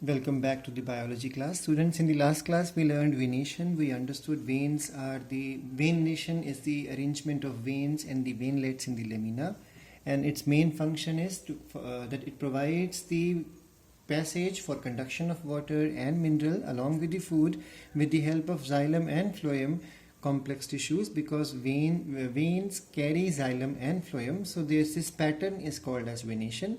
Welcome back to the biology class. Students, in the last class we learned venation. We understood venation is the arrangement of veins and the veinlets in the lamina, and its main function is that it provides the passage for conduction of water and mineral along with the food with the help of xylem and phloem complex tissues, because veins carry xylem and phloem. So this pattern is called as venation.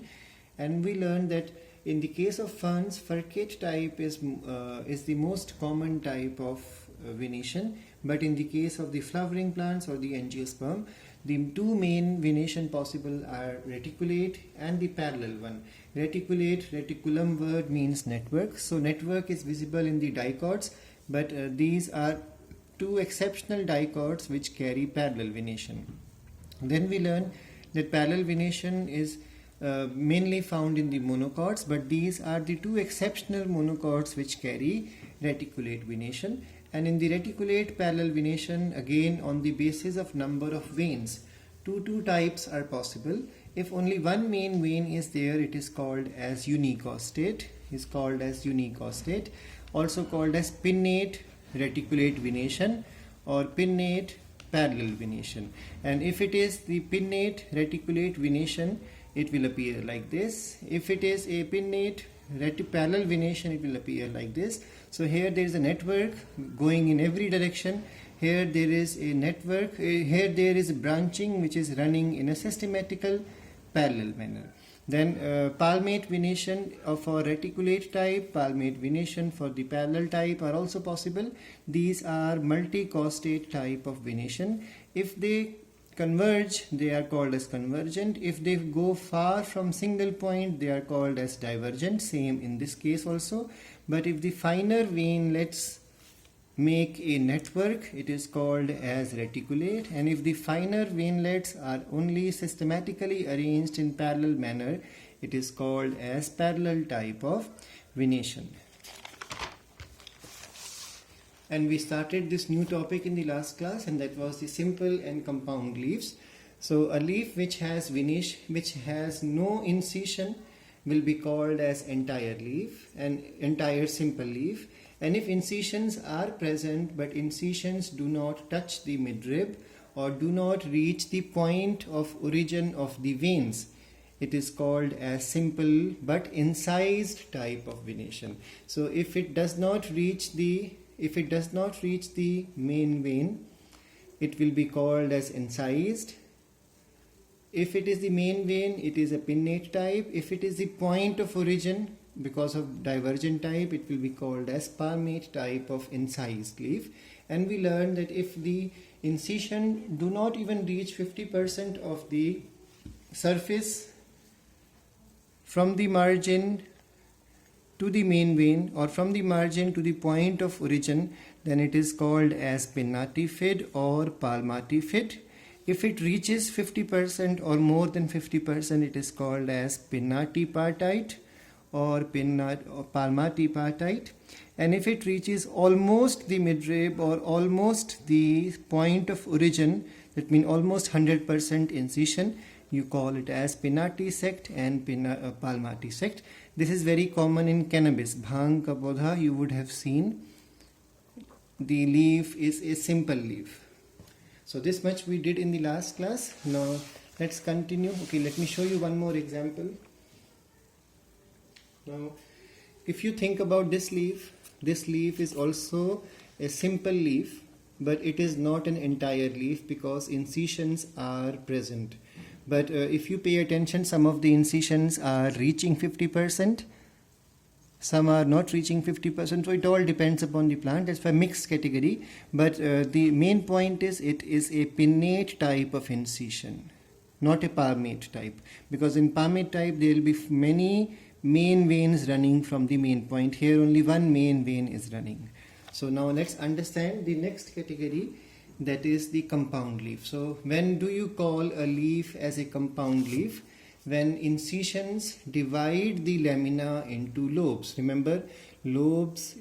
And we learned that in the case of ferns, furcate type is the most common type of venation, but in the case of the flowering plants or the angiosperm, the two main venation possible are reticulate and the parallel one. Reticulum word means network, so network is visible in the dicots, but these are two exceptional dicots which carry parallel venation. Then we learn that parallel venation is mainly found in the monocots, but these are the two exceptional monocots which carry reticulate venation. And in the reticulate parallel venation, again on the basis of number of veins, two types are possible. If only one main vein is there, it is called as unicostate, also called as pinnate reticulate venation or pinnate parallel venation. And if it is the pinnate reticulate venation, it will appear like this. If it is a pinnate parallel venation, it will appear like this. So here there is a network going in every direction. Here there is a network. Here there is a branching which is running in a systematical parallel manner. Then palmate venation for reticulate type, palmate venation for the parallel type are also possible. These are multicostate type of venation. If they converge, they are called as convergent. If they go far from single point, they are called as divergent. Same in this case also. But if the finer veinlets make a network, it is called as reticulate. And if the finer veinlets are only systematically arranged in parallel manner, it is called as parallel type of venation. And we started this new topic in the last class, and that was the simple and compound leaves. So a leaf which has no incision will be called as entire leaf, an entire simple leaf. And if incisions are present but incisions do not touch the midrib or do not reach the point of origin of the veins, it is called as simple but incised type of venation. So if it does not reach the main vein, it will be called as incised. If it is the main vein, it is a pinnate type. If it is the point of origin, because of divergent type, it will be called as palmate type of incised leaf. And we learned that if the incision do not even reach 50% of the surface from the margin to the main vein or from the margin to the point of origin, then it is called as pinnatifid or palmatifid. If it reaches 50% or more than 50%, it is called as pinnatipartite or palmatipartite. And if it reaches almost the midrib or almost the point of origin, that means almost 100% incision, you call it as pinnatisect and palmatisect. This is very common in cannabis. Bhang ka podha you would have seen. The leaf is a simple leaf. So this much we did in the last class. Now let's continue. Okay, let me show you one more example. Now if you think about this leaf is also a simple leaf, but it is not an entire leaf because incisions are present. But if you pay attention, some of the incisions are reaching 50%, some are not reaching 50%, so it all depends upon the plant. That's why mixed category. But the main point is it is a pinnate type of incision, not a palmate type, because in palmate type there will be many main veins running from the main point. Here only one main vein is running. So now let's understand the next category, that is the compound leaf. So when do you call a leaf as a compound leaf? When incisions divide the lamina into lobes. Remember, lobes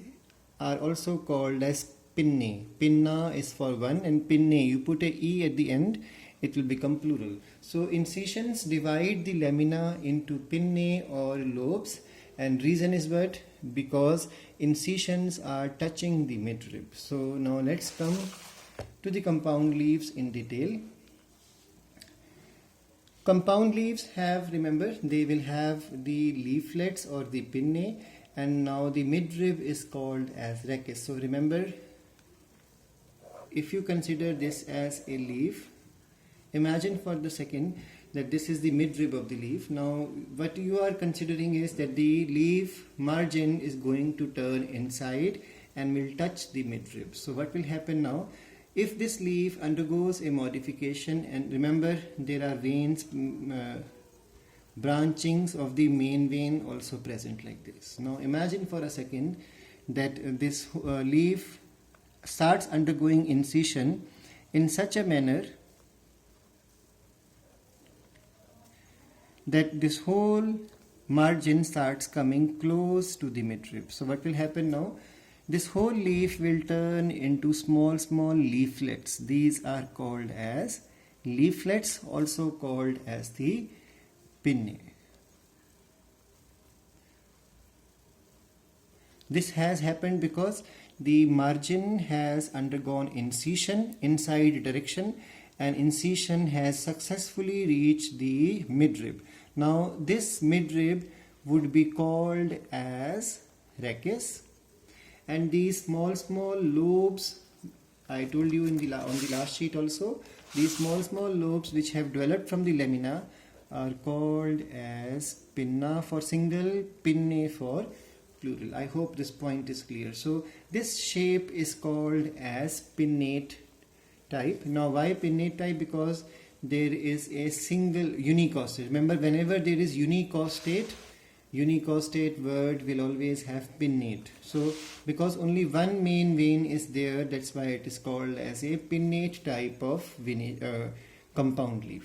are also called as pinnae. Pinna is for one, and pinnae, you put a e at the end, it will become plural. So incisions divide the lamina into pinnae or lobes, And reason is what? Because incisions are touching the midrib. So now let's come to the compound leaves in detail. Compound leaves have, remember, they will have the leaflets or the pinnae, and now the midrib is called as rachis. So remember, if you consider this as a leaf, imagine for the second that this is the midrib of the leaf. Now what you are considering is that the leaf margin is going to turn inside and will touch the midrib. So what will happen now? If this leaf undergoes a modification, and remember there are veins, branchings of the main vein also present like this. Now imagine for a second that this leaf starts undergoing incision in such a manner that this whole margin starts coming close to the midrib. So what will happen now? This whole leaf will turn into small leaflets. These are called as leaflets, also called as the pinnae. This has happened because the margin has undergone incision inside direction, and incision has successfully reached the midrib. Now this midrib would be called as rachis, and these small lobes, I told you on the last sheet also, these small lobes which have developed from the lamina are called as pinna for single, pinnae for plural. I hope this point is clear. So this shape is called as pinnate type. Now why pinnate type? Because there is a single unicostate. Remember, whenever there is unicostate word will always have pinnate. So because only one main vein is there, that's why it is called as a pinnate type of compound leaf.